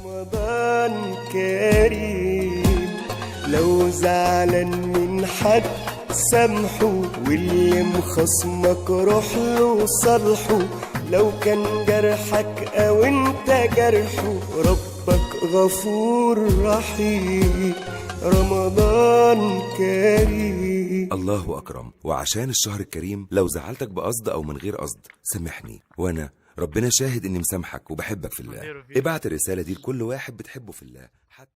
رمضان كريم، لو زعلان من حد سامحه، واللي مخصمك روح له صالحه، لو كان جرحك او انت جرحه، ربك غفور رحيم. رمضان كريم. الله أكرم. وعشان الشهر الكريم لو زعلتك بقصد أو من غير قصد سامحني، وأنا ربنا شاهد إني مسامحك وبحبك في الله. ابعت الرسالة دي لكل واحد بتحبه في الله.